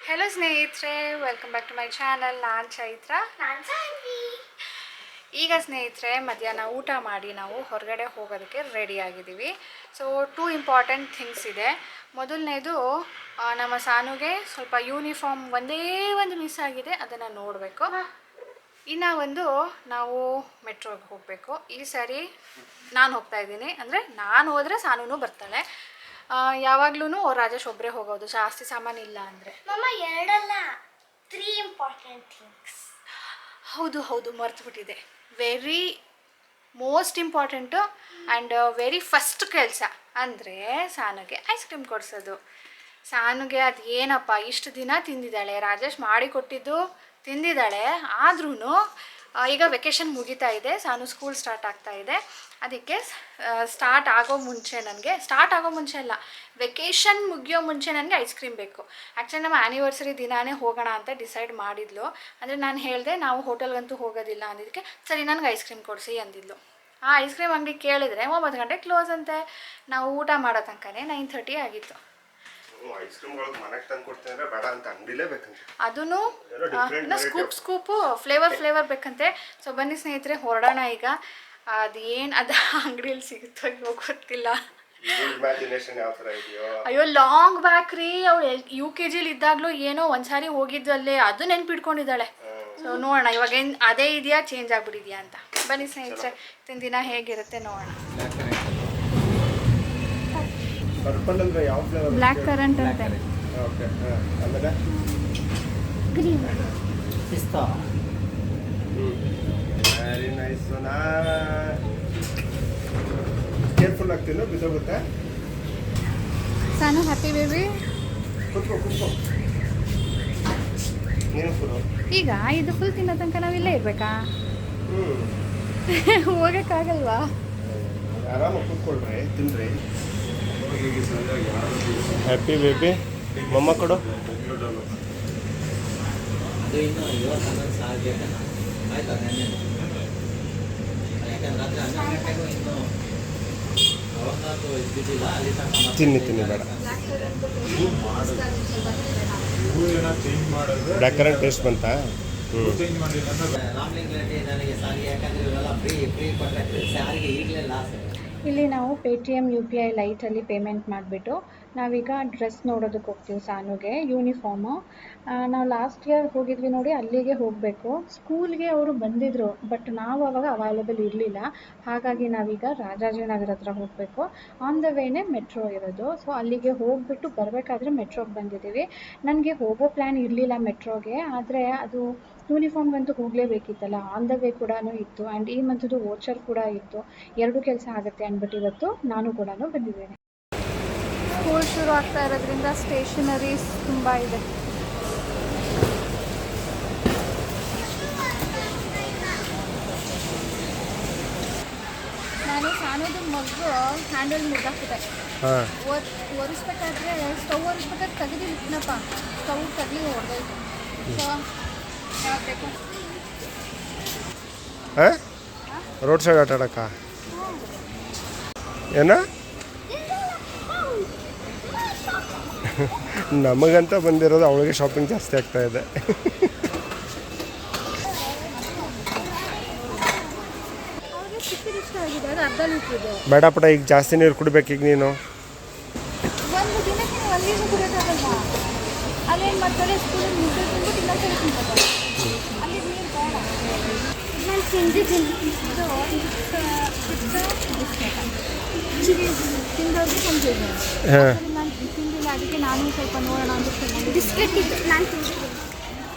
Hello ಸ್ನೇಹಿತರೆ, welcome back to my channel. ನಾನು ಚೈತ್ರ. ಈಗ ಸ್ನೇಹಿತರೆ ಮಧ್ಯಾಹ್ನ ಊಟ ಮಾಡಿ ನಾವು ಹೊರಗಡೆ ಹೋಗೋದಕ್ಕೆ ರೆಡಿ ಆಗಿದ್ದೀವಿ. ಸೊ 2 ಇಂಪಾರ್ಟೆಂಟ್ ಥಿಂಗ್ಸ್ ಇದೆ. ಮೊದಲನೇದು ನಮ್ಮ ಸಾನುಗೆ ಸ್ವಲ್ಪ ಯೂನಿಫಾರ್ಮ್ ಒಂದೇ ಒಂದು ಮಿಸ್ ಆಗಿದೆ, ಅದನ್ನು ನೋಡಬೇಕು. ಇನ್ನು ಒಂದು ನಾವು ಮೆಟ್ರೋಗೆ ಹೋಗಬೇಕು. ಈ ಸಾರಿ ನಾನು ಹೋಗ್ತಾ ಇದ್ದೀನಿ, ಅಂದರೆ ನಾನು ಹೋದರೆ ಸಾನೂ ಬರ್ತಾಳೆ. ಯಾವಾಗ್ಲೂ ರಾಜೇಶ್ ಒಬ್ಬರೇ ಹೋಗೋದು, ಜಾಸ್ತಿ ಸಾಮಾನು ಇಲ್ಲ ಅಂದರೆ. ಎರಡಲ್ಲ 3 ಇಂಪಾರ್ಟೆಂಟ್ ಥಿಂಗ್ಸ್. ಹೌದು ಮರ್ತುಬಿಟ್ಟಿದೆ. Very most important and very first ಕೆಲಸ ಅಂದರೆ ಸಾನುಗೆ ಐಸ್ ಕ್ರೀಮ್ ಕೊಡಿಸೋದು. ಸಾನುಗೆ ಅದು ಏನಪ್ಪ ಇಷ್ಟು ದಿನ ತಿಂದಿದ್ದಾಳೆ, ರಾಜೇಶ್ ಮಾಡಿ ಕೊಟ್ಟಿದ್ದು ತಿಂದಿದ್ದಾಳೆ. ಆದ್ರೂ ಈಗ ವೆಕೇಷನ್ ಮುಗಿತಾ ಇದೆ, ಸಾನು ಸ್ಕೂಲ್ ಸ್ಟಾರ್ಟ್ ಆಗ್ತಾ ಇದೆ. ಅದಕ್ಕೆ ಸ್ಟಾರ್ಟ್ ಆಗೋ ಮುಂಚೆ ಅಲ್ಲ, ವೆಕೇಷನ್ ಮುಗಿಯೋ ಮುಂಚೆ ನನಗೆ ಐಸ್ ಕ್ರೀಮ್ ಬೇಕು. ಆ್ಯಕ್ಚುಲಿ ನಮ್ಮ ಆ್ಯನಿವರ್ಸರಿ ದಿನಾನೇ ಹೋಗೋಣ ಅಂತ ಡಿಸೈಡ್ ಮಾಡಿದ್ಲು. ಅಂದರೆ ನಾನು ಹೇಳಿದೆ ನಾವು ಹೋಟೆಲ್ಗಂತೂ ಹೋಗೋದಿಲ್ಲ ಅಂದಿದ್ದಕ್ಕೆ, ಸರಿ ನನಗೆ ಐಸ್ ಕ್ರೀಮ್ ಕೊಡಿಸಿ ಅಂದಿದ್ಲು. ಆ ಐಸ್ ಕ್ರೀಮ್ ಅಂಗಡಿ ಕೇಳಿದ್ರೆ 9 ಗಂಟೆ ಕ್ಲೋಸ್ ಅಂತೆ. ನಾವು ಊಟ ಮಾಡೋ ತನಕನೇ 9:30 ಆಗಿತ್ತು. ಅದೂ ಸ್ಕೂಪು ಫ್ಲೇವರ್ ಬೇಕಂತೆ. ಸೊ ಬನ್ನಿ ಸ್ನೇಹಿತರೆ, ಹೊರಡೋಣ ಈಗ. ಅದೇನು ಅದು ಅಂಗಡಿಯಲ್ಲಿ ಸಿಗುತ್ತೋ ಇವಾಗ ಗೊತ್ತಿಲ್ಲ. ಅಯ್ಯೋ ಲಾಂಗ್ ಬ್ಯಾಕ್ ರೀ, ಅವಳು UKG ಇದ್ದಾಗಲೂ ಏನೋ ಒಂದ್ಸಾರಿ ಹೋಗಿದ್ದು ಅಲ್ಲೇ, ಅದು ನೆನ್ಪಿಟ್ಕೊಂಡಿದ್ದಾಳೆ. ಸೊ ನೋಡೋಣ ಇವಾಗ ಏನು ಅದೇ ಇದೆಯಾ ಚೇಂಜ್ ಆಗಿಬಿಟ್ಟಿದ್ಯಾ ಅಂತ. ಬನ್ನಿ ಸ್ನೇಹಿತರೆ, ತಿಂದ ದಿನ ಹೇಗಿರುತ್ತೆ ನೋಡೋಣ. ಬ್ಲ್ಯಾಕ್ ಕರೆಂಟ್ ಅಂತೆ. ಗ್ರೀನ್ ಪಿಸ್ತಾ. Very nice. ಕೇರ್ಫುಲ್ ಆಗ್ತೀನೋ ಬಿದ್ದೋಗುತ್ತೆ. ಸಾನು ಹ್ಯಾಪಿ ಬೇಬಿ. ಕುತ್ಕೋ ನೀನು ಫುಲ್. ಈಗ ಇದು ಫುಲ್ ತಿನ್ನೋ ತನಕ ನಾವಿಲ್ಲೇ ಇರ್ಬೇಕಾ? ಹೋಗಕ್ಕಾಗಲ್ವಾ? ಆರಾಮಾಗಿ ಕೂತ್ಕೊಳ್ರಿ, ತಿನ್ರಿ. ಹ್ಯಾಪಿ ಬೇಬಿ ಮಮ್ಮ ಕೊಡು. ತಿನ್ನಿ ಬೇಡ. ಬ್ಲ್ಯಾಕ್ ಕರೆಂಟ್ ಟೇಸ್ಟ್ ಬಂತಾ? ಇಲ್ಲಿ ನಾವು Paytm UPI LITE ಅಲ್ಲಿ ಪೇಮೆಂಟ್ ಮಾಡಿಬಿಟ್ಟು ನಾವೀಗ ಡ್ರೆಸ್ ನೋಡೋದಕ್ಕೆ ಹೋಗ್ತೀವಿ. ಸಾನುಗೆ ಯೂನಿಫಾರ್ಮು ನಾವು ಲಾಸ್ಟ್ ಇಯರ್ ಹೋಗಿದ್ವಿ ನೋಡಿ, ಅಲ್ಲಿಗೆ ಹೋಗಬೇಕು. ಸ್ಕೂಲ್ಗೆ ಅವರು ಬಂದಿದ್ದರು, ಬಟ್ ನಾವು ಅವಾಗ ಅವೈಲೇಬಲ್ ಇರಲಿಲ್ಲ. ಹಾಗಾಗಿ ನಾವೀಗ ರಾಜಾಜಿನಗರ ಹತ್ರ ಹೋಗಬೇಕು. ಆನ್ ದ ವೇನೇ ಮೆಟ್ರೋ ಇರೋದು. ಸೊ ಅಲ್ಲಿಗೆ ಹೋಗಿಬಿಟ್ಟು ಬರಬೇಕಾದ್ರೆ ಮೆಟ್ರೋಗೆ ಬಂದಿದ್ದೀವಿ. ನನಗೆ ಹೋಗೋ ಪ್ಲ್ಯಾನ್ ಇರಲಿಲ್ಲ ಮೆಟ್ರೋಗೆ, ಆದರೆ ಅದು ಯೂನಿಫಾರ್ಮ್ಗಂತೂ ಹೋಗಲೇಬೇಕಿತ್ತಲ್ಲ. ಆನ್ ದ ವೇ ಕೂಡ ಇತ್ತು ಆ್ಯಂಡ್ ಈ ಮಂತದ್ದು ವೋಚರ್ ಕೂಡ ಇತ್ತು. 2 ಕೆಲಸ ಆಗುತ್ತೆ ಅಂದ್ಬಿಟ್ಟು ಇವತ್ತು ನಾನು ಕೂಡ ಬಂದಿದ್ದೇನೆ. ಸ್ಕೂಲ್ ಶುರು ಆಗ್ತಾ ಇರೋದ್ರಿಂದ ಸ್ಟೇಷನರೀಸ್ ತುಂಬ ಇದೆ. ನಾನು ಸಾನೋದು ಮಗು ಹ್ಯಾಂಡಲ್ ಮುದ್ದಾಕಿದೆ. ಒರೆಸ್ಬೇಕಾದ್ರೆ ಸ್ಟವ್ ಒರೆಸ್ಬೇಕಾದ್ರೆ ತೆಗೆದಿಲ್ಲಪ್ಪ, ಸ್ಟವ್ ತಗಲಿ ಹೊಡೆದೋಯ್ತು. ಸೊ ಯಾವ್ದು ಬೇಕು? ರೋಡ್ ಸೈಡ್ ಆಟ ಆಡಕ್ಕ ಏನ? ನಮಗಂತ ಬಂದಿರೋದು, ಅವಳಿಗೆ ಶಾಪಿಂಗ್ ಜಾಸ್ತಿ ಆಗ್ತಾ ಇದೆ. ಬೇಡ ಪಟ, ಈಗ ಜಾಸ್ತಿ ನೀರು ಕುಡಿಬೇಕು ಈಗ ನೀನು. ಒಂದು ದಿನಕ್ಕೆ ನೀವು ಅಲ್ಲಿನೂ ಕುಡಿಯೋಕ್ಕಾಗಲ್ವಾ? ಅಲ್ಲೇನು ಮಾಡ್ತಾರೆ, ಸ್ಕೂಲಲ್ಲಿ ಮುದ್ದೆ ತಿಂದ್ಬಿಟ್ಟು ಇನ್ನೊಂದು ಸಲ ತಿನ್ಕೋತಾರೆ. ಅಲ್ಲಿ ನೀರು ಬೇಡ. ನಾನು ತಿಂದಿದ್ದೀನಿ. ಇದು ತಿಂದವ್ರಿಗೆ ಸಂಜೆ ನಾನು ತಿಂದಿಲ್ಲ, ಅದಕ್ಕೆ ನಾನು ಸ್ವಲ್ಪ ನೋಡೋಣ ಅಂತ ಬಿಸ್ಕೆಟ್ ಇತ್ತು ನಾನು ತಿಂದಿದ್ದೀನಿ.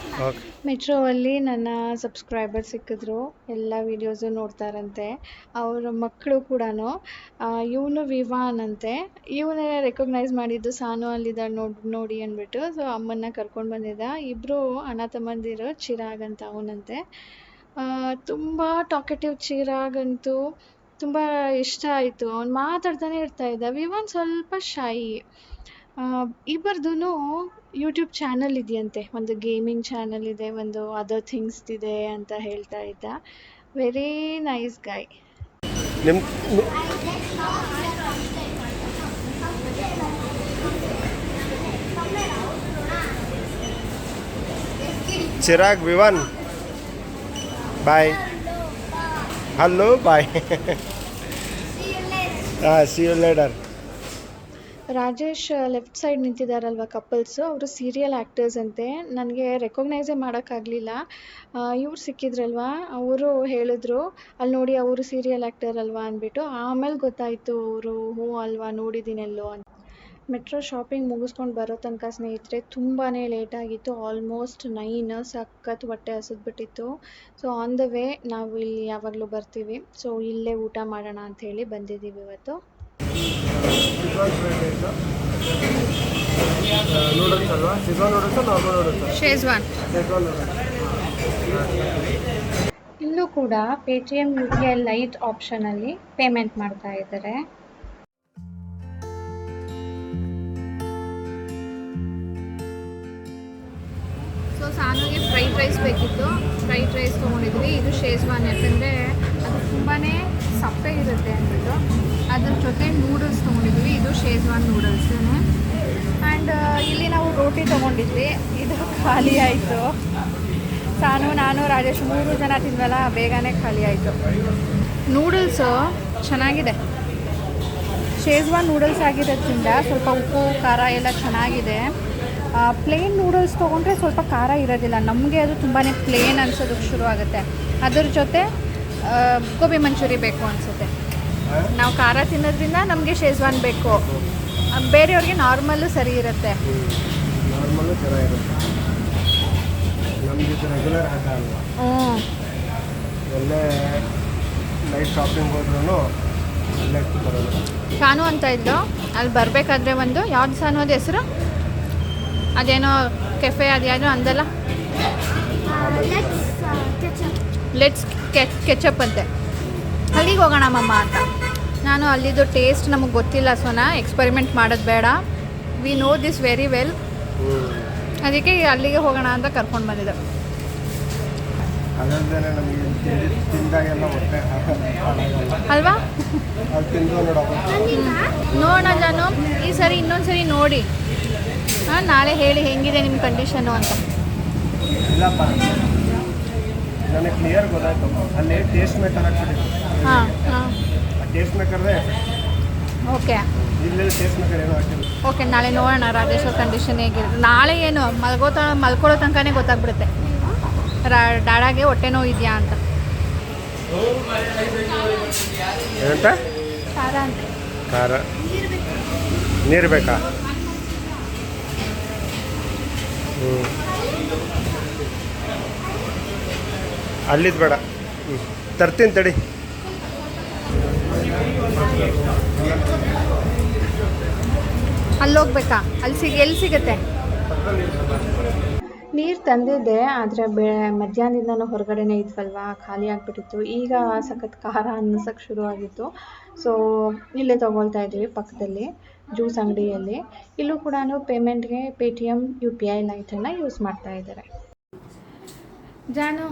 ಮೆಟ್ರೋ ಅಲ್ಲಿ ನನ್ನ ಸಬ್ಸ್ಕ್ರೈಬರ್ ಸಿಕ್ಕಿದ್ರು, ಎಲ್ಲ ವೀಡಿಯೋಸು ನೋಡ್ತಾರಂತೆ. ಅವರ ಮಕ್ಕಳು ಕೂಡ ಇವನು ವಿವಾನ್ ಅಂತೆ. ಇವನೇ ರೆಕಗ್ನೈಸ್ ಮಾಡಿದ್ದು, ಸಾನು ಅಲ್ಲಿದ್ದಾಳೆ ನೋಡಿ ಅಂದ್ಬಿಟ್ಟು. ಸೊ ಅಮ್ಮನ್ನ ಕರ್ಕೊಂಡು ಬಂದಿದ್ದ. ಇಬ್ಬರು ಅಣ್ಣ ತಮ್ಮಂದಿರು. ಚಿರಾಗ್ ಅಂತ ಅವನಂತೆ. ತುಂಬ ಟಾಕೆಟಿವ್. ಚಿರಾಗಂತೂ ತುಂಬ ಇಷ್ಟ ಆಯಿತು. ಅವ್ನು ಮಾತಾಡ್ತಾನೆ ಇರ್ತಾ ಇದ್ದ. ವಿವಾನ್ ಸ್ವಲ್ಪ ಶಾಯಿ. ಇಬ್ಬರದೂ ಯೂಟ್ಯೂಬ್ ಚಾನಲ್ ಇದೆಯಂತೆ. ಒಂದು ಗೇಮಿಂಗ್ ಚಾನಲ್ ಇದೆ, ಒಂದು ಅದರ್ ಥಿಂಗ್ಸ್ ಇದೆ ಅಂತ ಹೇಳ್ತಾ ಇದ್ದ. Very nice guy. Chirag Vivan bye. Hello bye. See you later. Rajesh left side ನಿಂತಿದ್ದಾರಲ್ವ ಕಪಲ್ಸು, ಅವರು ಸೀರಿಯಲ್ ಆ್ಯಕ್ಟರ್ಸ್ ಅಂತೆ. ನನಗೆ ರೆಕಗ್ನೈಸೇ ಮಾಡೋಕ್ಕಾಗಲಿಲ್ಲ. ಇವ್ರು ಸಿಕ್ಕಿದ್ರಲ್ವ, ಅವರು ಹೇಳಿದ್ರು ಅಲ್ಲಿ ನೋಡಿ ಅವರು ಸೀರಿಯಲ್ ಆ್ಯಕ್ಟರ್ ಅಲ್ವಾ ಅಂದ್ಬಿಟ್ಟು. ಆಮೇಲೆ ಗೊತ್ತಾಯಿತು ಅವರು ಹ್ಞೂ ಅಲ್ವಾ ನೋಡಿದ್ದೀನೆಲ್ಲೋ ಅಂತ. ಮೆಟ್ರೋ ಶಾಪಿಂಗ್ ಮುಗಿಸ್ಕೊಂಡು ಬರೋ ತನಕ ಸ್ನೇಹಿತರೆ ತುಂಬಾ ಲೇಟ್ ಆಗಿತ್ತು. ಆಲ್ಮೋಸ್ಟ್ 9. ಸಖತ್ ಹೊಟ್ಟೆ ಹಸಿದ್ಬಿಟ್ಟಿತ್ತು. ಸೊ ಆನ್ ದ ವೇ ನಾವು ಇಲ್ಲಿ ಯಾವಾಗಲೂ ಬರ್ತೀವಿ, ಸೊ ಇಲ್ಲೇ ಊಟ ಮಾಡೋಣ ಅಂತ ಹೇಳಿ ಬಂದಿದ್ದೀವಿ ಇವತ್ತು. ಶೇಜ್ವಾನ್. ಇಲ್ಲೂ ಕೂಡ Paytm UPI LITE ಆಪ್ಷನಲ್ಲಿ ಪೇಮೆಂಟ್ ಮಾಡ್ತಾ ಇದ್ದಾರೆ. ಸೊ ಸಾನುಗೆ ಫ್ರೈಡ್ ರೈಸ್ ಬೇಕಿತ್ತು, ಫ್ರೈಡ್ ರೈಸ್ ತೊಗೊಂಡಿದ್ವಿ. ಇದು ಶೇಜ್ವಾನ್, ಯಾಕಂದರೆ ಅದು ತುಂಬಾ ಸಪ್ಪೆ ಇರುತ್ತೆ ಅಂದ್ಬಿಟ್ಟು. ಅದ್ರ ಜೊತೆ ನೂಡಲ್ಸ್ ತೊಗೊಂಡಿದ್ವಿ, ಇದು ಶೇಜ್ವಾನ್ ನೂಡಲ್ಸ್. ಆ್ಯಂಡ್ ಇಲ್ಲಿ ನಾವು ರೋಟಿ ತೊಗೊಂಡಿದ್ವಿ, ಇದು ಖಾಲಿ ಆಯಿತು. ಸಾನು, ನಾನು, ರಾಜೇಶ್ 3 ಜನ ತಿಂದ್ವಲ್ಲ, ಬೇಗನೆ ಖಾಲಿ ಆಯಿತು. ನೂಡಲ್ಸು ಚೆನ್ನಾಗಿದೆ, ಶೇಜ್ವಾನ್ ನೂಡಲ್ಸ್ ಆಗಿರೋದ್ರಿಂದ ಸ್ವಲ್ಪ ಉಪ್ಪು ಖಾರ ಎಲ್ಲ ಚೆನ್ನಾಗಿದೆ. ಪ್ಲೇನ್ ನೂಡಲ್ಸ್ ತೊಗೊಂಡ್ರೆ ಸ್ವಲ್ಪ ಖಾರ ಇರೋದಿಲ್ಲ, ನಮಗೆ ಅದು ತುಂಬಾ ಪ್ಲೇನ್ ಅನ್ಸೋದಕ್ಕೆ ಶುರು ಆಗುತ್ತೆ. ಅದ್ರ ಜೊತೆ ಗೋಬಿ ಮಂಚೂರಿ ಬೇಕು ಅನಿಸುತ್ತೆ. ನಾವು ಖಾರ ತಿನ್ನೋದ್ರಿಂದ ನಮಗೆ ಶೇಜ್ವಾನ್ ಬೇಕು, ಬೇರೆಯವ್ರಿಗೆ ನಾರ್ಮಲ್ಲು ಸರಿ ಇರುತ್ತೆ. ನಾರ್ಮಲ್ಲು ಚೆನ್ನಾಗಿರುತ್ತೆ, ನಮಗೆ ರೆಗ್ಯುಲರ್ ಆಟ ಅಲ್ವಾ. ಎಲ್ಲೇ ನೈಟ್ ಶಾಪಿಂಗ್ ಹೋದ್ರೂ ಅಲ್ಲೇ ಬರೋದು. ಸಾನು ಅಂತ ಇದ್ದು ಅಲ್ಲಿ ಬರಬೇಕಾದ್ರೆ ಒಂದು ಯಾವ್ದು ಸಾನು ಅದು ಹೆಸರು, ಅದೇನೋ ಕೆಫೆ ಅದ್ಯಾವುದೋ ಅಂದಲ್ಲ, ಲೆಟ್ಸ್ ಕೆಚಪ್ ಅಂತೆ. ಅಲ್ಲಿಗೆ ಹೋಗೋಣ ಮಮ್ಮ ಅಂತ. ನಾನು ಅಲ್ಲಿದ್ದು ಟೇಸ್ಟ್ ನಮಗೆ ಗೊತ್ತಿಲ್ಲ, ಸೋನಾ ಎಕ್ಸ್ಪರಿಮೆಂಟ್ ಮಾಡೋದು ಬೇಡ, we know this very well. ಅದಕ್ಕೆ ಅಲ್ಲಿಗೆ ಹೋಗೋಣ ಅಂತ ಕರ್ಕೊಂಡು ಬಂದಿದ್ದೆ. ಅಲ್ವಾ? ನೋಡೋಣ ನಾನು ಈ ಸರಿ, ಇನ್ನೊಂದು ಸರಿ ನೋಡಿ ನಾಳೆ ಹೇಳಿ ಹೆಂಗಿದೆ ನಿಮ್ಮ ಕಂಡೀಷನು ಅಂತ. ಇಲ್ಲಪ್ಪ, ನನಗೆ ಕ್ಲಿಯರ್ ಗೊತ್ತಾಯ್ತು. ಅಲ್ಲಿ ಟೇಸ್ಟ್ ಮೇಕರ್ ಹಾಕ್ಬಿಟ್ಟಿದ್ದು. ಹಾಂ ಹಾಂ, ಟೇಸ್ಟ್ ಮೇಕರ್ದೇ. ಓಕೆ, ಇಲ್ಲಿ ಟೇಸ್ಟ್ ಮೇಕರ್ ಏನೋ ಹಾಕಿಲ್ಲ. ಓಕೆ, ನಾಳೆ ನೋಡೋಣ ರಾಜೇಶ್ ಕಂಡೀಷನ್ ಹೇಗಿರುತ್ತೆ. ನಾಳೆ ಏನು ಮಲ್ಕೊಳ್ಳೋ ತನಕನೇ ಗೊತ್ತಾಗ್ಬಿಡುತ್ತೆ ಡಾಡಾಗೆ ಹೊಟ್ಟೆ ನೋವು ಇದೆಯಾ ಅಂತ. ಏನಂತ? ಖಾರ ಅಂತ. ಖಾರ ನೀರು ಬೇಕಾ? ಅಲ್ಲಿದ್ದು ಬೇಡ, ತರ್ತೀನಿ ತಡಿ. ಅಲ್ಲಿ ಹೋಗ್ಬೇಕಾ? ಎಲ್ಲಿ ಸಿಗುತ್ತೆ? ನೀರು ತಂದಿದ್ದೆ, ಆದರೆ ಮಧ್ಯಾಹ್ನದಿಂದ ಹೊರಗಡೆನೇ ಇದ್ವಲ್ವಾ, ಖಾಲಿ ಆಗಿಬಿಟ್ಟಿತ್ತು. ಈಗ ಸಖತ್ ಖಾರ ಅನ್ನಿಸೋಕ್ಕೆ ಶುರು ಆಗಿತ್ತು. ಸೊ ಇಲ್ಲೇ ತೊಗೊಳ್ತಾ ಇದ್ದೀವಿ ಪಕ್ಕದಲ್ಲಿ ಜ್ಯೂಸ್ ಅಂಗಡಿಯಲ್ಲಿ. ಇಲ್ಲೂ ಕೂಡ ಪೇಮೆಂಟ್ಗೆ Paytm UPI LITEನ್ನು ಯೂಸ್ ಮಾಡ್ತಾ ಇದ್ದಾರೆ. ಜಾನು,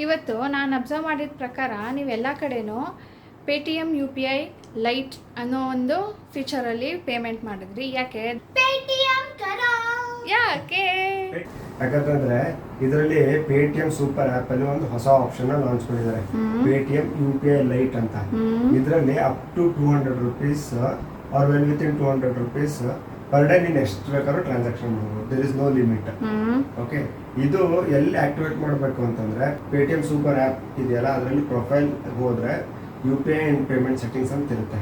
ಇವತ್ತು ನಾನು ಅಬ್ಸರ್ವ್ ಮಾಡಿದ ಪ್ರಕಾರ ನೀವೆಲ್ಲ ಕಡೆನೂ Paytm UPI LITE ಅನ್ನೋ ಒಂದು ಫೀಚರಲ್ಲಿ ಪೇಮೆಂಟ್ ಮಾಡಿದ್ರಿ. ಯಾಕೆ? ಯಾಕಂತಂದ್ರೆ ಇದರಲ್ಲಿ Paytm ಸೂಪರ್ ಆ್ಯಪ್ ಅಲ್ಲಿ ಒಂದು ಹೊಸ ಆಪ್ಷನ್ ಲಾಂಚ್ ಮಾಡಿದ್ದಾರೆ, Paytm UPI LITE ಅಂತ. ಇದರಲ್ಲಿ up to 200 rupees are well within ಇನ್ 200 ರೂಪೀಸ್ ಪರ್ ಡೇ ನೀನು ಎಷ್ಟು ಬೇಕಾದ್ರೂ ಟ್ರಾನ್ಸಾಕ್ಷನ್ ಮಾಡ್ಬೋದು. There is no limit. Okay, ಇದು ಎಲ್ಲಿ ಆಕ್ಟಿವೇಟ್ ಮಾಡಬೇಕು ಅಂತಂದ್ರೆ Paytm ಸೂಪರ್ ಆ್ಯಪ್ ಇದೆಯಲ್ಲ, ಅದರಲ್ಲಿ ಪ್ರೊಫೈಲ್ ಹೋದ್ರೆ UPI ಅಂಡ್ ಪೇಮೆಂಟ್ ಸೆಟ್ಟಿಂಗ್ಸ್ ಅಂತ ಇರುತ್ತೆ.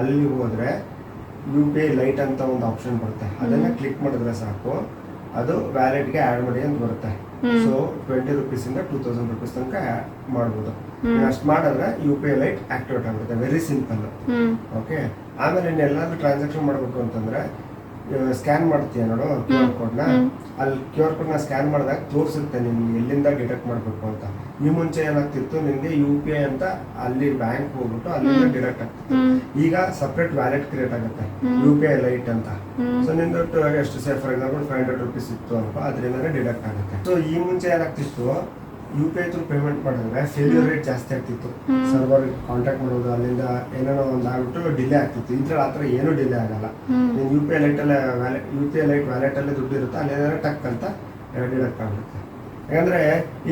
ಅಲ್ಲಿ ಹೋದ್ರೆ UPI LITE ಅಂತ ಒಂದು ಆಪ್ಷನ್ ಬರುತ್ತೆ, ಅದನ್ನ ಕ್ಲಿಕ್ ಮಾಡಿದ್ರೆ ಸಾಕು, ಅದು ವ್ಯಾಲೆಟ್ಗೆ ಆ್ಯಡ್ ಮಾಡಿ ಅಂತ ಬರುತ್ತೆ. ಸೊ 20 ರೂಪೀಸಿಂದ 2000 ರೂಪೀಸ್ ತನಕ ಮಾಡ್ಬೋದು. ಅಷ್ಟು ಮಾಡಿದ್ರೆ UPI LITE ಆಕ್ಟಿವೇಟ್ ಆಗುತ್ತೆ. Very simple. ಓಕೆ, ಆಮೇಲೆ ಇನ್ನೆಲ್ಲಾದ್ರೂ ಟ್ರಾನ್ಸಾಕ್ಷನ್ ಮಾಡಬೇಕು ಅಂತಂದ್ರೆ ಸ್ಕ್ಯಾನ್ ಮಾಡ್ತೀಯ ನೋಡು QR ಕೋಡ್ನ, ಅಲ್ಲಿ QR ಕೋಡ್ನ ಸ್ಕ್ಯಾನ್ ಮಾಡಿದಾಗ ತೋರಿಸುತ್ತೆ ನಿಮ್ಗೆ ಎಲ್ಲಿಂದ ಡಿಡಕ್ಟ್ ಮಾಡಬೇಕು ಅಂತ. ಈ ಮುಂಚೆ ಏನಾಗ್ತಿತ್ತು, ನಿಮಗೆ UPI ಅಂತ ಅಲ್ಲಿ ಬ್ಯಾಂಕ್ ಹೋಗ್ಬಿಟ್ಟು ಅಲ್ಲಿಂದ ಡಿಡಕ್ಟ್ ಆಗ್ತಿತ್ತು. ಈಗ ಸಪ್ರೇಟ್ ವ್ಯಾಲೆಟ್ ಕ್ರಿಯೇಟ್ ಆಗುತ್ತೆ UPI LITE ಅಂತ. ಸೊ ನಿಂದು ಎಷ್ಟು ಸೇಫ್, ಫಾರ್ ಎಕ್ಸಾಂಪಲ್ 500 ರೂಪೀಸ್ ಇತ್ತು ಅನ್ಕೋ, ಅದರಿಂದನೇ ಡಿಡಕ್ಟ್ ಆಗುತ್ತೆ. ಸೊ ಈ ಮುಂಚೆ ಏನಾಗ್ತಿತ್ತು, UPI ಥ್ರೂ ಪೇಮೆಂಟ್ ಮಾಡಿದ್ರೆ ಫೇಲ್ಯೂರ್ ರೇಟ್ ಜಾಸ್ತಿ ಆಗ್ತಿತ್ತು. ಸರ್ವರ್ ಕಾಂಟ್ಯಾಕ್ಟ್ ಮಾಡೋದು, ಅಲ್ಲಿಂದ ಏನೇನೋ ಒಂದು ಆಗ್ಬಿಟ್ಟು ಡಿಲೇ ಆಗ್ತಿತ್ತು. ಇದ್ರಲ್ಲಿ ಆ ಥರ ಏನೂ ಡಿಲೇ ಆಗಲ್ಲ. ನೀನು UPI LITE ವ್ಯಾಲೆಟ್ ಅಲ್ಲಿ ದುಡ್ಡು ಇರುತ್ತೆ, ಅಲ್ಲಿ ಏನಾದ್ರು ಟಕ್ ಅಂತ ಡಿಡಕ್ಟ್ ಆಗುತ್ತೆ. ಯಾಕಂದರೆ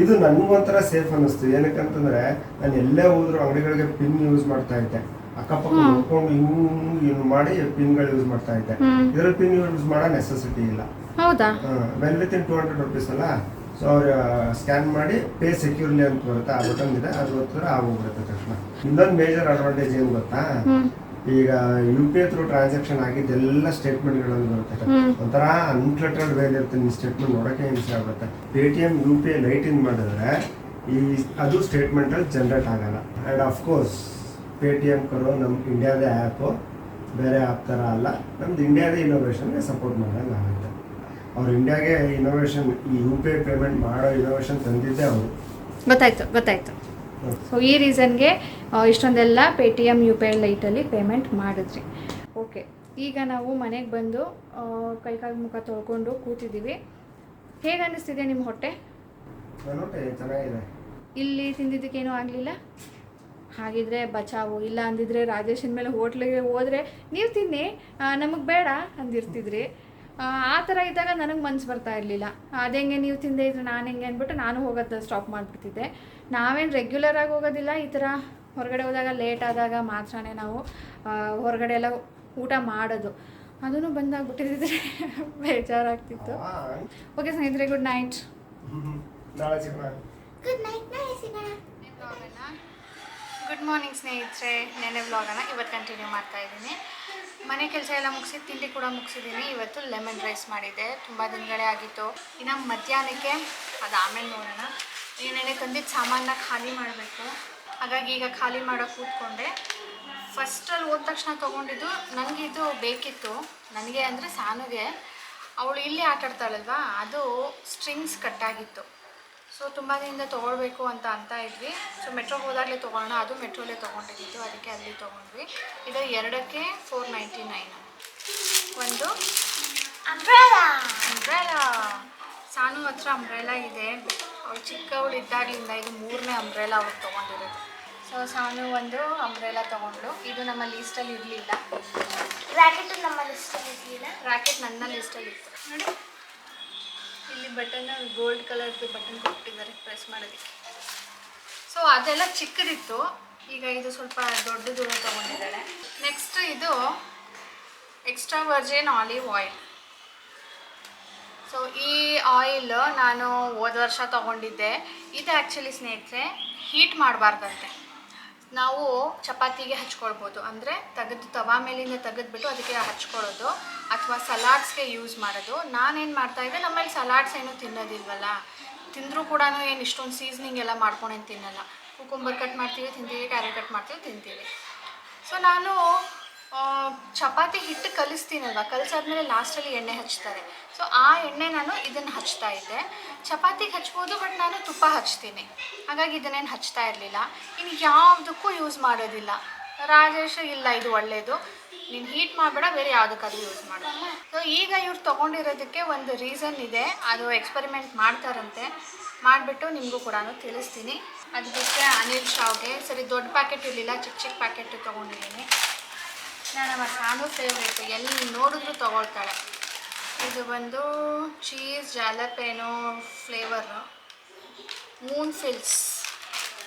ಇದು ನನಗೊಂಥರ ಸೇಫ್ ಅನ್ನಿಸ್ತು. ಏನಕ್ಕಂತಂದರೆ ನಾನು ಎಲ್ಲೇ ಹೋದ್ರು ಅಂಗಡಿಗಳಿಗೆ ಪಿನ್ ಯೂಸ್ ಮಾಡ್ತಾ ಇದ್ದೆ, ಅಕ್ಕಪಕ್ಕ ನೋಡ್ಕೊಂಡು ಹಿಂಗೆ ಮಾಡಿ ಪಿನ್ಗಳು ಯೂಸ್ ಮಾಡ್ತಾ ಇದ್ದೆ. ಇದರಲ್ಲಿ ಪಿನ್ ಯೂಸ್ ಮಾಡೋ ನೆಸೆಸಿಟಿ ಇಲ್ಲ. ಹೌದಾ? ವೆಲ್ ವಿತಿನ್ 200 rupees ಅಲ್ಲ, ಸೊ ಅವ್ರು ಸ್ಕ್ಯಾನ್ ಮಾಡಿ ಪೇ ಸೆಕ್ಯೂರ್ಲಿ ಅಂತ ಬರುತ್ತೆ, ಆ ಬಟನ್ ಇದೆ, ಅದು ಗೊತ್ತಿದ್ರೆ ಆಗೋಗ್ಬಿಡುತ್ತೆ ತಕ್ಷಣ. ಇನ್ನೊಂದು ಮೇಜರ್ ಅಡ್ವಾಂಟೇಜ್ ಏನು ಗೊತ್ತಾ, ಈಗ UPI ಥ್ರೂ ಟ್ರಾನ್ಸಾಕ್ಷನ್ ಆಗಿದ್ದೆಲ್ಲ ಸ್ಟೇಟ್ಮೆಂಟ್ಗಳಲ್ಲಿ ಬರುತ್ತೆ. ಒಂಥರ ಅನ್ಕ್ಲಟರ್ಡ್ ವೇಲ್ ಇರುತ್ತೆ, ನಿಮ್ಮ ಸ್ಟೇಟ್ಮೆಂಟ್ ನೋಡೋಕ್ಕೆ ಹಿಂಸೆ ಆಗುತ್ತೆ. Paytm UPI LITE ಇನ್ ಮಾಡಿದ್ರೆ ಅದು ಸ್ಟೇಟ್ಮೆಂಟಲ್ಲಿ ಜನ್ರೇಟ್ ಆಗಲ್ಲ. ಆ್ಯಂಡ್ ಅಫ್ಕೋರ್ಸ್ Paytm ಕರೋ ನಮ್ಮ ಇಂಡಿಯಾದೇ ಆ್ಯಪು, ಬೇರೆ ಆ್ಯಪ್ ಥರ ಅಲ್ಲ, ನಮ್ದು ಇಂಡಿಯಾದೇ ಇನೋವೇಷನ್ಗೆ ಸಪೋರ್ಟ್ ಮಾಡೋಂಗೆ ಆಗುತ್ತೆ. ಅವ್ರು ಇಂಡಿಯಾಗೆ ಇನೋವೇಷನ್, ಈ UPI ಪೇಮೆಂಟ್ ಮಾಡೋ ಇನೋವೇಷನ್ ತಂದಿದ್ದೆ ಅವರು. ಗೊತ್ತಾಯ್ತು. ಸೊ ಈ ರೀಸನ್ಗೆ ಇಷ್ಟೊಂದೆಲ್ಲ Paytm UPI ಲೈಟಲ್ಲಿ ಪೇಮೆಂಟ್ ಮಾಡಿದ್ರಿ. ಓಕೆ, ಈಗ ನಾವು ಮನೆಗೆ ಬಂದು ಕೈಕಾಲು ಮುಖ ತೊಳ್ಕೊಂಡು ಕೂತಿದ್ದೀವಿ. ಹೇಗೆ ಅನ್ನಿಸ್ತಿದೆ ನಿಮ್ಮ ಹೊಟ್ಟೆ? ಚೆನ್ನಾಗಿದೆ. ಇಲ್ಲಿ ತಿಂದಿದ್ದಕ್ಕೇನೂ ಆಗಲಿಲ್ಲ? ಹಾಗಿದ್ರೆ ಬಚಾವು. ಇಲ್ಲ ಅಂದಿದ್ರೆ ರಾಜೇಶನ ಮೇಲೆ ಹೋಟ್ಲಿಗೆ ಹೋದರೆ ನೀವು ತಿನ್ನಿ, ನಮಗೆ ಬೇಡ ಅಂದಿರ್ತಿದ್ರಿ. ಆ ಥರ ಇದ್ದಾಗ ನನಗೆ ಮನ್ಸು ಬರ್ತಾ ಇರಲಿಲ್ಲ. ಅದೆಂಗೆ ನೀವು ತಿಂದೇ ಇದ್ರೆ ನಾನು ಹೆಂಗೆ ಅಂದ್ಬಿಟ್ಟು ನಾನು ಹೋಗೋದು ಸ್ಟಾಪ್ ಮಾಡಿಬಿಡ್ತಿದ್ದೆ. ನಾವೇನು ರೆಗ್ಯುಲರಾಗಿ ಹೋಗೋದಿಲ್ಲ, ಈ ಥರ ಹೊರಗಡೆ ಹೋದಾಗ ಲೇಟ್ ಆದಾಗ ಮಾತ್ರನೇ ನಾವು ಹೊರಗಡೆ ಎಲ್ಲ ಊಟ ಮಾಡೋದು. ಅದೂ ಬಂದಾಗ್ಬಿಟ್ಟಿದ್ರೆ ಬೇಜಾರಾಗ್ತಿತ್ತು. ಓಕೆ ಸ್ನೇಹಿತರೆ, ಗುಡ್ ನೈಟ್. ಗುಡ್ ಮಾರ್ನಿಂಗ್ ಸ್ನೇಹಿತರೆ, ನೆನೆ ವ್ಲಾಗನ್ನು ಇವತ್ತು ಕಂಟಿನ್ಯೂ ಮಾಡ್ತಾಯಿದ್ದೀನಿ. ಮನೆ ಕೆಲಸ ಎಲ್ಲ ಮುಗಿಸಿ ತಿಂಡಿ ಕೂಡ ಮುಗಿಸಿದ್ದೀನಿ. ಇವತ್ತು ಲೆಮನ್ ರೈಸ್ ಮಾಡಿದ್ದೆ, ತುಂಬ ದಿನಗಳೇ ಆಗಿತ್ತು. ಇನ್ನು ಮಧ್ಯಾಹ್ನಕ್ಕೆ ಅದು ಆಮೇಲೆ ನೋಡೋಣ. ಏನೇನೇ ತಂದಿದ್ದು ಸಾಮಾನ ಖಾಲಿ ಮಾಡಬೇಕು, ಹಾಗಾಗಿ ಈಗ ಖಾಲಿ ಮಾಡೋಕ್ಕೆ ಕೂತ್ಕೊಂಡೆ. ಫಸ್ಟಲ್ಲಿ ಹೋದ ತಕ್ಷಣ ತೊಗೊಂಡಿದ್ದು ನನಗಿದು ಬೇಕಿತ್ತು, ನನಗೆ ಅಂದರೆ ಸಾನುಗೆ. ಅವಳು ಇಲ್ಲಿ ಆಟಾಡ್ತಾಳಲ್ವ, ಅದು ಸ್ಟ್ರಿಂಗ್ಸ್ ಕಟ್ಟಾಗಿತ್ತು. ಸೊ ತುಂಬ ದಿನದಿಂದ ತೊಗೊಳ್ಬೇಕು ಅಂತ ಇದ್ವಿ. ಸೊ ಮೆಟ್ರೋಗೆ ಹೋದಾಗಲೇ ತೊಗೊಳ್ಳೋಣ, ಅದು ಮೆಟ್ರೋಲ್ಲೇ ತೊಗೊಂಡಿದ್ದು, ಅದಕ್ಕೆ ಅಲ್ಲಿ ತೊಗೊಂಡ್ವಿ. ಇದು ಎರಡಕ್ಕೆ 499. ಒಂದು ಅಂಬ್ರೆಲಾ. ಸಾನು ಹತ್ರ ಅಂಬ್ರೆಲಾ ಇದೆ, ಅವಳು ಚಿಕ್ಕವಳು ಇದ್ದಾಗಲಿಂದ ಇದು 3ನೇ ಅಂಬ್ರೆಲಾ ಅವ್ರು ತೊಗೊಂಡಿರೋದು. ಸೊ ಸಾನು ಒಂದು ಅಂಬ್ರೆಲಾ ತೊಗೊಂಡ್ಳು. ಇದು ನಮ್ಮ ಲೀಸ್ಟಲ್ಲಿ ಇರಲಿಲ್ಲ. ರಾಕೆಟ್ ನಮ್ಮ ಲಿಸ್ಟಲ್ಲಿ ಇರಲಿಲ್ಲ. ರಾಕೆಟ್ ನನ್ನ ಲಿಸ್ಟಲ್ಲಿ ಇತ್ತು ನೋಡಿ. ಇಲ್ಲಿ ಬಟನ್ ಗೋಲ್ಡ್ ಕಲರ್ದು ಬಟನ್ ಕೊಟ್ಟಿದ್ದಾರೆ ಪ್ರೆಸ್ ಮಾಡೋದಕ್ಕೆ. ಸೊ ಅದೆಲ್ಲ ಚಿಕ್ಕದಿತ್ತು, ಈಗ ಇದು ಸ್ವಲ್ಪ ದೊಡ್ಡದು ತೊಗೊಂಡಿದ್ದಾಳೆ. ನೆಕ್ಸ್ಟ್ ಇದು extra Virgin olive oil. So ಈ ಆಯಿಲ್ ನಾನು ಹೋದ ವರ್ಷ ತೊಗೊಂಡಿದ್ದೆ. ಇದು ಆ್ಯಕ್ಚುಲಿ ಸ್ನೇಹಿತರೆ ಹೀಟ್ ಮಾಡಬಾರ್ದಂತೆ. ನಾವು ಚಪಾತಿಗೆ ಹಚ್ಕೊಳ್ಬೋದು, ಅಂದರೆ ತೆಗೆದು ತವಾ ಮೇಲಿಂದ ತೆಗೆದುಬಿಟ್ಟು ಅದಕ್ಕೆ ಹಚ್ಕೊಳ್ಳೋದು, ಅಥವಾ ಸಲಾಡ್ಸ್ಗೆ ಯೂಸ್ ಮಾಡೋದು. ನಾನೇನು ಮಾಡ್ತಾಯಿದ್ದೆ, ನಮ್ಮಲ್ಲಿ ಸಲಾಡ್ಸ್ ಏನೂ ತಿನ್ನೋದಿಲ್ವಲ್ಲ, ತಿಂದರೂ ಕೂಡ ಏನು ಇಷ್ಟೊಂದು ಸೀಸ್ನಿಂಗ್ ಎಲ್ಲ ಮಾಡ್ಕೊಂಡೇನು ತಿನ್ನಲ್ಲ. ಕುಕುಂಬರ್ ಕಟ್ ಮಾಡ್ತೀವಿ ತಿಂತೀವಿ, ಕ್ಯಾರೆಟ್ ಕಟ್ ಮಾಡ್ತೀವಿ ತಿಂತೀವಿ. ಸೊ ನಾನು ಚಪಾತಿ ಹಿಟ್ಟು ಕಲಿಸ್ತೀನಲ್ವ, ಕಲಿಸಾದ್ಮೇಲೆ ಲಾಸ್ಟಲ್ಲಿ ಎಣ್ಣೆ ಹಚ್ತಾರೆ. ಸೊ ಆ ಎಣ್ಣೆ ನಾನು ಇದನ್ನು ಹಚ್ತಾ ಇದ್ದೆ. ಚಪಾತಿಗೆ ಹಚ್ಬೋದು, ಬಟ್ ನಾನು ತುಪ್ಪ ಹಚ್ತೀನಿ, ಹಾಗಾಗಿ ಇದನ್ನೇನು ಹಚ್ತಾ ಇರಲಿಲ್ಲ. ಇನ್ನು ಯಾವುದಕ್ಕೂ ಯೂಸ್ ಮಾಡೋದಿಲ್ಲ. ರಾಜೇಶ್ ಇಲ್ಲ ಇದು ಒಳ್ಳೆಯದು, ನೀನು ಹೀಟ್ ಮಾಡಬೇಡ, ಬೇರೆ ಯಾವುದಕ್ಕಾದ್ರೂ ಯೂಸ್ ಮಾಡು. ಸೊ ಈಗ ಇವ್ರು ತೊಗೊಂಡಿರೋದಕ್ಕೆ ಒಂದು ರೀಸನ್ ಇದೆ, ಅದು ಎಕ್ಸ್ಪೆರಿಮೆಂಟ್ ಮಾಡ್ತಾರಂತೆ. ಮಾಡಿಬಿಟ್ಟು ನಿಮಗೂ ಕೂಡ ತಿಳಿಸ್ತೀನಿ. ಅದು ಬಿಟ್ಟರೆ ಅನಿಲ್ ಶಾವ್ಗೆ ಸರಿ ದೊಡ್ಡ ಪ್ಯಾಕೆಟ್ ಇರಲಿಲ್ಲ, ಚಿಕ್ಕ ಪ್ಯಾಕೆಟ್ ತೊಗೊಂಡಿದ್ದೀನಿ. ನಮ್ಮ ಸಾನು ಫೇವ್ರೇಟು, ಎಲ್ಲಿ ನೋಡಿದ್ರೂ ತೊಗೊಳ್ತಾಳೆ. ಇದು ಬಂದು cheese jalapeno flavour, moon fills,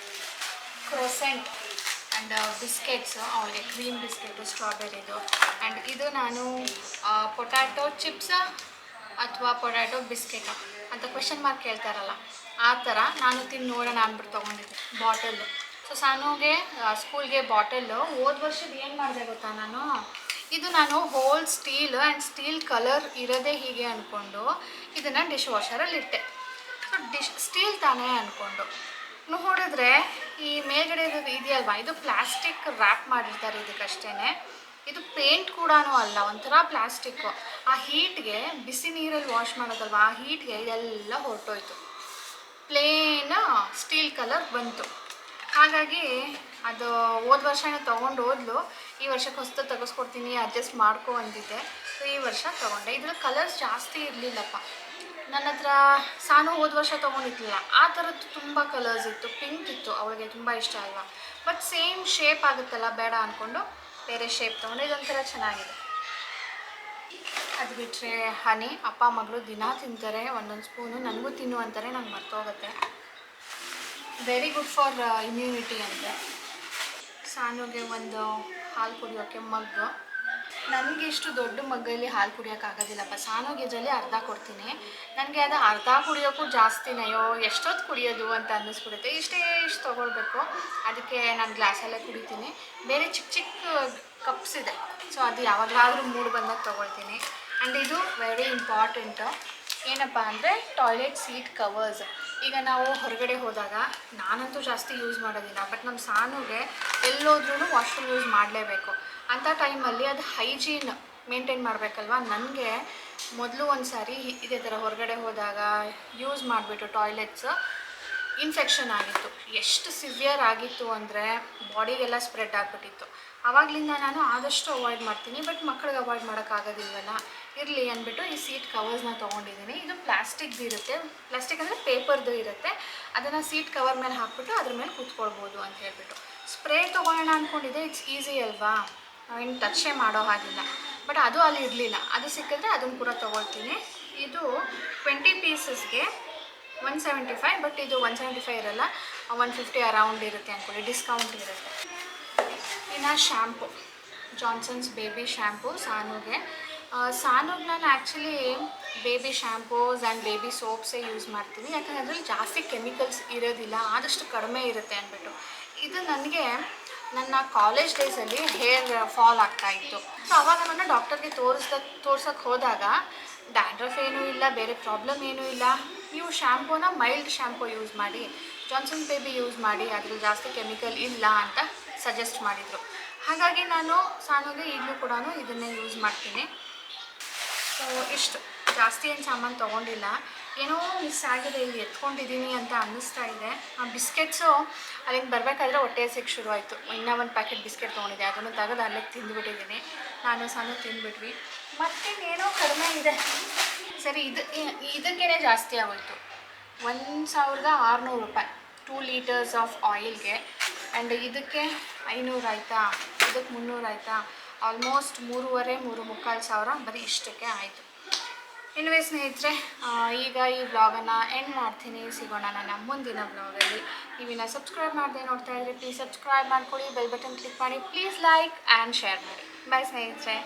croissant and biscuits, ಅವಳಿಗೆ ಕ್ರೀಮ್ ಬಿಸ್ಕೆಟು ಸ್ಟ್ರಾಬೆರಿದು. ಆ್ಯಂಡ್ ಇದು ನಾನು ಪೊಟ್ಯಾಟೊ ಚಿಪ್ಸ ಅಥವಾ ಪೊಟ್ಯಾಟೊ ಬಿಸ್ಕೆಟು ಅಂತ ಕ್ವೆಶನ್ ಮಾರ್ಕ್ ಕೇಳ್ತಾರಲ್ಲ, ಆ ಥರ ನಾನು ತಿಂದು ನೋಡೋಣ ಅಂದ್ಬಿಟ್ಟು ತೊಗೊಂಡಿದ್ದೆ ಬಾಟಲ್ಲು. ಸೊ ಸಾನುಗೆ ಸ್ಕೂಲ್ಗೆ ಬಾಟಲ್ಲು ಹೋದ ವರ್ಷದ ಏನು ಮಾಡಿದೆ ಗೊತ್ತಾ, ನಾನು whole steel and steel colour ಇರೋದೇ ಹೀಗೆ ಅಂದ್ಕೊಂಡು ಇದನ್ನು ಡಿಶ್ ವಾಷರಲ್ಲಿ ಇಟ್ಟೆ. ಸೊ ಸ್ಟೀಲ್ ತಾನೇ ಅಂದ್ಕೊಂಡು ನೋಡಿದ್ರೆ ಈ ಮೇಲ್ಗಡೆ ಇರೋದು ಇದೆಯಲ್ವಾ, ಇದು ಪ್ಲಾಸ್ಟಿಕ್ ರ್ಯಾಪ್ ಮಾಡಿರ್ತಾರೆ ಇದಕ್ಕಷ್ಟೇ. ಇದು ಪೇಂಟ್ ಕೂಡ ಅಲ್ಲ, ಒಂಥರ ಪ್ಲಾಸ್ಟಿಕ್ಕು. ಆ ಹೀಟ್ಗೆ ಬಿಸಿ ನೀರಲ್ಲಿ ವಾಶ್ ಮಾಡೋದಲ್ವ, ಆ ಹೀಟ್ಗೆ ಇದೆಲ್ಲ ಹೊರಟೋಯ್ತು, ಪ್ಲೇನ್ ಸ್ಟೀಲ್ ಕಲರ್ ಬಂತು. ಹಾಗಾಗಿ ಅದು ಹೋದ ವರ್ಷನೇ ತೊಗೊಂಡು ಹೋದ್ಲು, ಈ ವರ್ಷಕ್ಕೆ ಹೊಸ್ತು ತೆಗೆಸ್ಕೊಡ್ತೀನಿ ಅಡ್ಜಸ್ಟ್ ಮಾಡ್ಕೊ ಅಂದಿದ್ದೆ. ಸೊ ಈ ವರ್ಷ ತೊಗೊಂಡೆ. ಇದ್ರ ಕಲರ್ಸ್ ಜಾಸ್ತಿ ಇರಲಿಲ್ಲಪ್ಪ ನನ್ನ ಹತ್ರ. ಸಾನು ಹೋದ ವರ್ಷ ತೊಗೊಂಡಿದ್ಲಿಲ್ಲ, ಆ ಥರದ್ದು ತುಂಬ ಕಲರ್ಸ್ ಇತ್ತು. ಪಿಂಕ್ ಇತ್ತು, ಅವಳಿಗೆ ತುಂಬ ಇಷ್ಟ ಅಲ್ವಾ. ಬಟ್ ಸೇಮ್ ಶೇಪ್ ಆಗುತ್ತಲ್ಲ, ಬೇಡ ಅಂದ್ಕೊಂಡು ಬೇರೆ ಶೇಪ್ ತೊಗೊಂಡು ಇದೊಂಥರ ಚೆನ್ನಾಗಿದೆ. ಅದು ಬಿಟ್ಟರೆ ಹನಿ ಅಪ್ಪ ಮಗಳು ದಿನ ತಿಂತಾರೆ, ಒಂದೊಂದು ಸ್ಪೂನು. ನನಗೂ ತಿನ್ನು ಅಂತಾರೆ, ನಂಗೆ ಮರ್ತೋಗುತ್ತೆ. ವೆರಿ ಗುಡ್ ಫಾರ್ ಇಮ್ಯುನಿಟಿ ಅಂತೆ. ಸಾನುಗೆ ಒಂದು ಹಾಲು ಕುಡಿಯೋಕ್ಕೆ ಮಗ್ಗು. ನನಗೆ ಇಷ್ಟು ದೊಡ್ಡ ಮಗ್ಗಲ್ಲಿ ಹಾಲು ಕುಡಿಯೋಕ್ಕಾಗೋದಿಲ್ಲಪ್ಪ. ಸಾನುಗೆ ಇದರಲ್ಲಿ ಅರ್ಧ ಕೊಡ್ತೀನಿ. ನನಗೆ ಅದು ಅರ್ಧ ಕುಡಿಯೋಕ್ಕೂ ಜಾಸ್ತಿನೇ, ಅಯ್ಯೋ ಎಷ್ಟೊತ್ತು ಕುಡಿಯೋದು ಅಂತ ಅನ್ನಿಸ್ಬಿಡುತ್ತೆ. ಇಷ್ಟು ತೊಗೊಳ್ಬೇಕು. ಅದಕ್ಕೆ ನಾನು ಗ್ಲಾಸಲ್ಲೇ ಕುಡಿತೀನಿ. ಬೇರೆ ಚಿಕ್ಕ ಚಿಕ್ಕ ಕಪ್ಸ್ ಇದೆ, ಸೊ ಅದು ಯಾವಾಗಲಾದರೂ ಮೂಡ್ ಬಂದಾಗ ತೊಗೊಳ್ತೀನಿ. ಆ್ಯಂಡ್ ಇದು ವೆರಿ ಇಂಪಾರ್ಟೆಂಟು. ಏನಪ್ಪ ಅಂದರೆ ಟಾಯ್ಲೆಟ್ ಸೀಟ್ ಕವರ್ಸ್. ಈಗ ನಾವು ಹೊರಗಡೆ ಹೋದಾಗ ನಾನಂತೂ ಜಾಸ್ತಿ ಯೂಸ್ ಮಾಡೋದಿಲ್ಲ, ಬಟ್ ನಮ್ಮ ಸಾನುಗೆ ಎಲ್ಲೋದ್ರೂ ವಾಶ್ರೂಮ್ ಯೂಸ್ ಮಾಡಲೇಬೇಕು. ಅಂಥ ಟೈಮಲ್ಲಿ ಅದು ಹೈಜೀನ್ ಮೇಂಟೈನ್ ಮಾಡಬೇಕಲ್ವ. ನನಗೆ ಮೊದಲು ಒಂದು ಸಾರಿ ಇದೇ ಥರ ಹೊರಗಡೆ ಹೋದಾಗ ಯೂಸ್ ಮಾಡಿಬಿಟ್ಟು ಟಾಯ್ಲೆಟ್ಸ್ ಇನ್ಫೆಕ್ಷನ್ ಆಗಿತ್ತು. ಎಷ್ಟು ಸಿವಿಯರ್ ಆಗಿತ್ತು ಅಂದರೆ ಬಾಡಿಗೆಲ್ಲ ಸ್ಪ್ರೆಡ್ ಆಗಿಬಿಟ್ಟಿತ್ತು. ಆವಾಗಲಿಂದ ನಾನು ಆದಷ್ಟು ಅವಾಯ್ಡ್ ಮಾಡ್ತೀನಿ, ಬಟ್ ಮಕ್ಕಳಿಗೆ ಅವಾಯ್ಡ್ ಮಾಡೋಕ್ಕಾಗೋದಿಲ್ವಲ್ಲ, ಇರಲಿ ಅಂದ್ಬಿಟ್ಟು ಈ ಸೀಟ್ ಕವರ್ಸ್ನ ತೊಗೊಂಡಿದ್ದೀನಿ. ಇದು ಪ್ಲಾಸ್ಟಿಕ್ದು ಇರುತ್ತೆ, ಪ್ಲಾಸ್ಟಿಕ್ ಅಂದರೆ ಪೇಪರ್ದು ಇರುತ್ತೆ. ಅದನ್ನು ಸೀಟ್ ಕವರ್ ಮೇಲೆ ಹಾಕ್ಬಿಟ್ಟು ಅದ್ರ ಮೇಲೆ ಕೂತ್ಕೊಳ್ಬೋದು ಅಂತ ಹೇಳ್ಬಿಟ್ಟು. ಸ್ಪ್ರೇ ತೊಗೊಳ್ಳೋಣ ಅಂದ್ಕೊಂಡಿದ್ದೆ, ಇಟ್ಸ್ ಈಸಿ ಅಲ್ವಾ, ನಾವೇನು ಟಚ್ಚೇ ಮಾಡೋ ಹಾಗಿಲ್ಲ. ಬಟ್ ಅದು ಅಲ್ಲಿ ಇರಲಿಲ್ಲ, ಅದು ಸಿಕ್ಕಿದ್ರೆ ಅದನ್ನು ಕೂಡ ತೊಗೊಳ್ತೀನಿ. ಇದು 20 ಪೀಸಸ್ಗೆ 175, ಬಟ್ ಇದು 175 ಇರಲ್ಲ, 150 ಅರೌಂಡ್ ಇರುತ್ತೆ ಅಂದ್ಕೊಳ್ಳಿ, ಡಿಸ್ಕೌಂಟ್ ಇರುತ್ತೆ. ಇನ್ನು ಶ್ಯಾಂಪು, ಜಾನ್ಸನ್ಸ್ ಬೇಬಿ ಶ್ಯಾಂಪು ಸಾನುಗೆ. ನಾನು actually baby shampoos and baby ಸೋಪ್ಸೇ ಯೂಸ್ ಮಾಡ್ತೀನಿ, ಯಾಕಂದರೆ ಅದರಲ್ಲಿ ಜಾಸ್ತಿ ಕೆಮಿಕಲ್ಸ್ ಇರೋದಿಲ್ಲ, ಆದಷ್ಟು ಕಡಿಮೆ ಇರುತ್ತೆ ಅಂದ್ಬಿಟ್ಟು. ಇದು ನನಗೆ ನನ್ನ ಕಾಲೇಜ್ ಡೇಸಲ್ಲಿ ಹೇರ್ ಫಾಲ್ ಆಗ್ತಾಯಿತ್ತು. ಸೊ ಆವಾಗ ನಾನು ಡಾಕ್ಟರ್ಗೆ ತೋರ್ಸೋಕ್ಕೆ ಹೋದಾಗ ಡ್ಯಾಂಡ್ರಫ್ ಏನೂ ಇಲ್ಲ, ಬೇರೆ ಪ್ರಾಬ್ಲಮ್ ಏನೂ ಇಲ್ಲ, ನೀವು ಶ್ಯಾಂಪೂನ ಮೈಲ್ಡ್ ಶ್ಯಾಂಪೂ ಯೂಸ್ ಮಾಡಿ, ಜಾನ್ಸನ್ ಬೇಬಿ ಯೂಸ್ ಮಾಡಿ, ಅದ್ರಲ್ಲಿ ಜಾಸ್ತಿ ಕೆಮಿಕಲ್ ಇಲ್ಲ ಅಂತ ಸಜೆಸ್ಟ್ ಮಾಡಿದರು. ಹಾಗಾಗಿ ನಾನು ಸಾನುಗೆ ಈಗಲೂ ಕೂಡ ಇದನ್ನೇ ಯೂಸ್ ಮಾಡ್ತೀನಿ. ಸೊ ಇಷ್ಟು ಜಾಸ್ತಿ ಏನು ಸಾಮಾನು ತೊಗೊಂಡಿಲ್ಲ. ಏನೋ ಮಿಸ್ ಆಗಿದೆ, ಇಲ್ಲಿ ಎತ್ಕೊಂಡಿದ್ದೀನಿ ಅಂತ ಅನ್ನಿಸ್ತಾ ಇದೆ. ಆ ಬಿಸ್ಕೆಟ್ಸು ಅಲ್ಲಿಂದ ಬರಬೇಕಾದ್ರೆ ಹೊಟ್ಟೆ ಹಸಿಕ್ಕೆ ಶುರು ಆಯಿತು. ಇನ್ನೂ ಒಂದು ಪ್ಯಾಕೆಟ್ ಬಿಸ್ಕೆಟ್ ತೊಗೊಂಡಿದ್ದೆ, ಅದನ್ನು ತೆಗೆದು ಅಲ್ಲೇ ತಿಂದುಬಿಟ್ಟಿದ್ದೀನಿ. ನಾನು ಸಾನು ತಿಂದುಬಿಟ್ವಿ. ಮತ್ತಿನ್ನೇನೋ ಕಡಿಮೆ ಇದೆ. ಸರಿ, ಇದಕ್ಕೇ ಜಾಸ್ತಿ ಆಗೋಯಿತು. 1600 ರೂಪಾಯಿ 2 ಲೀಟರ್ಸ್ ಆಫ್ ಆಯಿಲ್ಗೆ. ಆ್ಯಂಡ್ ಇದಕ್ಕೆ 500 ಆಯಿತಾ, ಇದಕ್ಕೆ 300 ಆಯಿತಾ, ಆಲ್ಮೋಸ್ಟ್ 3,500 ಬರೀ ಇಷ್ಟಕ್ಕೆ ಆಯಿತು. ಎನಿವೇ ಸ್ನೇಹಿತರೆ, ಈಗ ಈ ವ್ಲಾಗನ್ನು ಎಂಡ್ ಮಾಡ್ತೀನಿ. ಸಿಗೋಣ ನನ್ನ ಮುಂದಿನ ವ್ಲಾಗಲ್ಲಿ. ನೀವಿನ್ನ ಸಬ್ಸ್ಕ್ರೈಬ್ ಮಾಡದೆ ನೋಡ್ತಾ ಇದ್ದರೆ ಪ್ಲೀಸ್ ಸಬ್ಸ್ಕ್ರೈಬ್ ಮಾಡ್ಕೊಳ್ಳಿ, ಬೆಲ್ ಬಟನ್ ಕ್ಲಿಕ್ ಮಾಡಿ, ಪ್ಲೀಸ್ ಲೈಕ್ ಆ್ಯಂಡ್ ಶೇರ್ ಮಾಡಿ. ಬಾಯ್ ಸ್ನೇಹಿತರೆ.